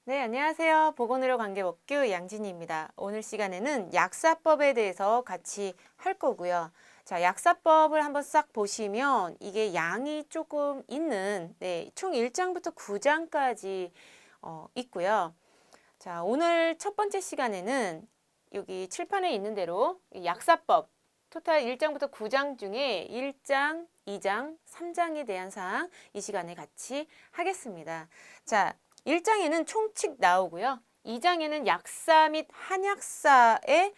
네, 안녕하세요. 보건의료관계법규 양진희입니다. 오늘 시간에는 약사법에 대해서 같이 할 거고요. 자, 약사법을 한번 싹 보시면 이게 양이 조금 있는, 총 1장부터 9장까지 있고요. 자, 오늘 첫 번째 시간에는 여기 칠판에 있는 대로 약사법, 토탈 1장부터 9장 중에 1장, 2장, 3장에 대한 사항 이 시간에 같이 하겠습니다. 자, 1장에는 총칙 나오고요. 2장에는 약사 및 한약사의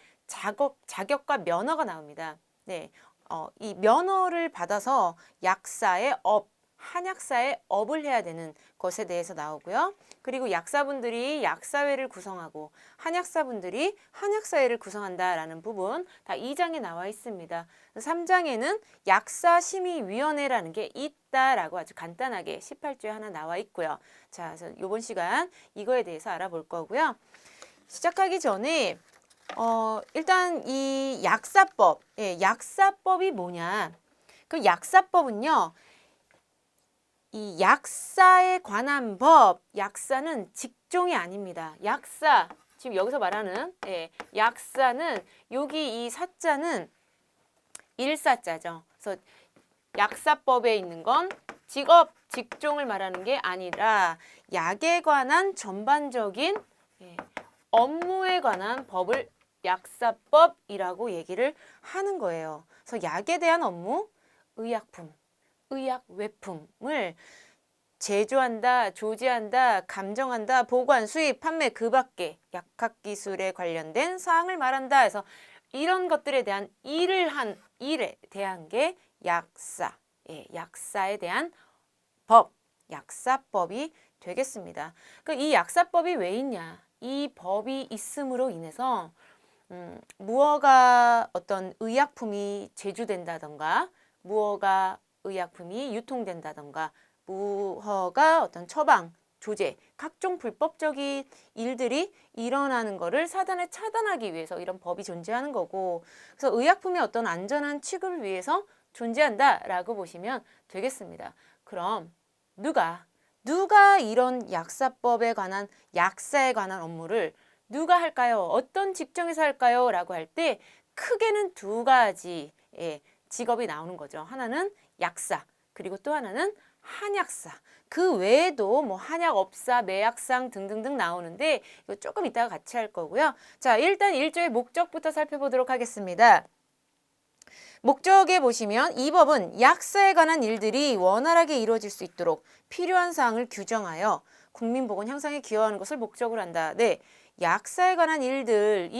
자격과 면허가 나옵니다. 네, 이 면허를 받아서 약사의 업, 한약사의 업을 해야 되는 것에 대해서 나오고요. 그리고 약사분들이 약사회를 구성하고 한약사분들이 한약사회를 구성한다라는 부분 다 2장에 나와 있습니다. 3장에는 약사심의위원회라는 게 있다라고 아주 간단하게 18조에 하나 나와 있고요. 자, 그래서 이번 시간 이거에 대해서 알아볼 거고요. 시작하기 전에 일단 이 약사법, 약사법이 뭐냐? 그 약사법은요. 이 약사에 관한 법, 약사는 직종이 아닙니다. 약사, 지금 여기서 말하는 약사는 여기 이 사자는 일사자죠. 그래서 약사법에 있는 건 직업, 직종을 말하는 게 아니라 약에 관한 전반적인 업무에 관한 법을 약사법이라고 얘기를 하는 거예요. 그래서 약에 대한 업무, 의약품, 의약 외품을 제조한다, 조제한다, 감정한다, 보관, 수입, 판매 그 밖에 약학기술에 관련된 사항을 말한다 해서 이런 것들에 대한 일에 대한 게 약사, 약사에 대한 법, 약사법이 되겠습니다. 그러니까 이 약사법이 왜 있냐? 이 법이 있음으로 인해서 무허가 어떤 의약품이 제조된다던가 무허가 의약품이 유통된다던가 무허가 어떤 처방, 조제, 각종 불법적인 일들이 일어나는 거를 사전에 차단하기 위해서 이런 법이 존재하는 거고, 그래서 의약품의 어떤 안전한 취급을 위해서 존재한다라고 보시면 되겠습니다. 그럼 누가 이런 약사법에 관한 약사에 관한 업무를 누가 할까요? 어떤 직종에서 할까요? 라고 할 때 크게는 두 가지 직업이 나오는 거죠. 하나는 약사, 그리고 또 하나는 한약사. 그 외에도 뭐 한약업사, 매약상 등등등 나오는데 이거 조금 이따가 같이 할 거고요. 자, 일단 1조의 목적부터 살펴보도록 하겠습니다. 목적에 보시면 이 법은 약사에 관한 일들이 원활하게 이루어질 수 있도록 필요한 사항을 규정하여 국민보건 향상에 기여하는 것을 목적으로 한다. 네, 약사에 관한 일들,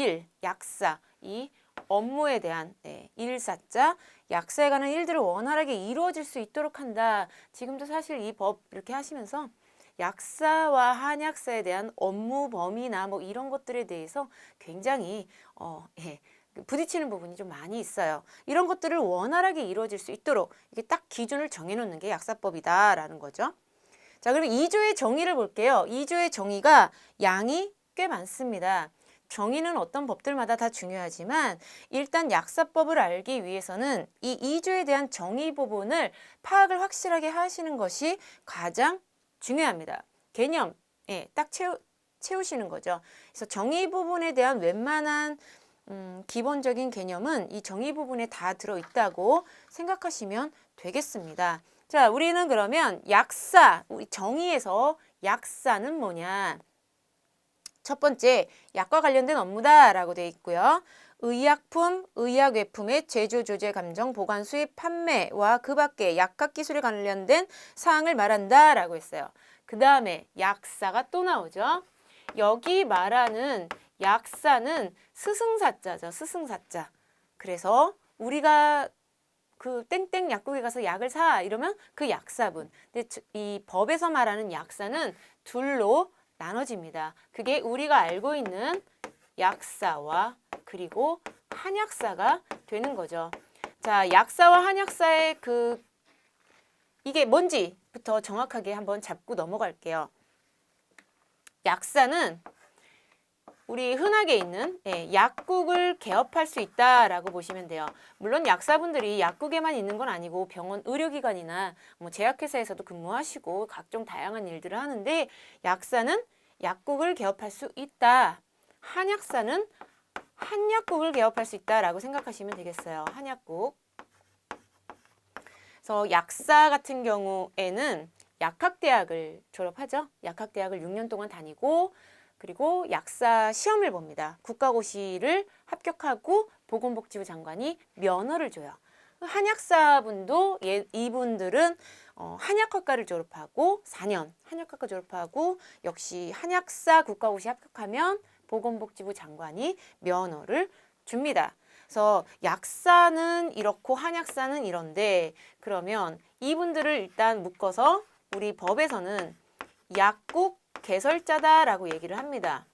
약사, 이 업무에 대한 일사자, 약사에 관한 일들을 원활하게 이루어질 수 있도록 한다. 지금도 사실 이 법 이렇게 하시면서 약사와 한약사에 대한 업무 범위나 뭐 이런 것들에 대해서 굉장히 부딪히는 부분이 좀 많이 있어요. 이런 것들을 원활하게 이루어질 수 있도록 이게 딱 기준을 정해놓는 게 약사법이다라는 거죠. 자, 그럼 2조의 정의를 볼게요. 2조의 정의가 양이 꽤 많습니다. 정의는 어떤 법들마다 다 중요하지만 일단 약사법을 알기 위해서는 이 2조에 대한 정의 부분을 파악을 확실하게 하시는 것이 가장 중요합니다. 개념, 딱 채우시는 거죠. 그래서 정의 부분에 대한 웬만한 기본적인 개념은 이 정의 부분에 다 들어있다고 생각하시면 되겠습니다. 자, 우리는 그러면 약사, 우리 정의에서 약사는 뭐냐? 첫 번째, 약과 관련된 업무다라고 되어 있고요. 의약품, 의약외품의 제조, 조제, 감정, 보관, 수입, 판매와 그 밖에 약학기술에 관련된 사항을 말한다라고 했어요. 그 다음에 약사가 또 나오죠. 여기 말하는 약사는 스승사자죠. 스승사자. 그래서 우리가 그 땡땡 약국에 가서 약을 사 이러면 그 약사분. 근데 이 법에서 말하는 약사는 둘로 나눠집니다. 그게 우리가 알고 있는 약사와 그리고 한약사가 되는 거죠. 자, 약사와 한약사의 이게 뭔지부터 정확하게 한번 잡고 넘어갈게요. 약사는 우리 흔하게 있는 약국을 개업할 수 있다라고 보시면 돼요. 물론 약사분들이 약국에만 있는 건 아니고 병원 의료기관이나 뭐 제약회사에서도 근무하시고 각종 다양한 일들을 하는데 약사는 약국을 개업할 수 있다. 한약사는 한약국을 개업할 수 있다라고 생각하시면 되겠어요. 한약국. 그래서 약사 같은 경우에는 약학대학을 졸업하죠. 약학대학을 6년 동안 다니고 그리고 약사 시험을 봅니다. 국가고시를 합격하고 보건복지부 장관이 면허를 줘요. 한약사분도 이분들은 한약학과를 졸업하고 4년 한약학과 졸업하고 역시 한약사 국가고시 합격하면 보건복지부 장관이 면허를 줍니다. 그래서 약사는 이렇고 한약사는 이런데 그러면 이분들을 일단 묶어서 우리 법에서는 약국 개설자다라고 얘기를 합니다.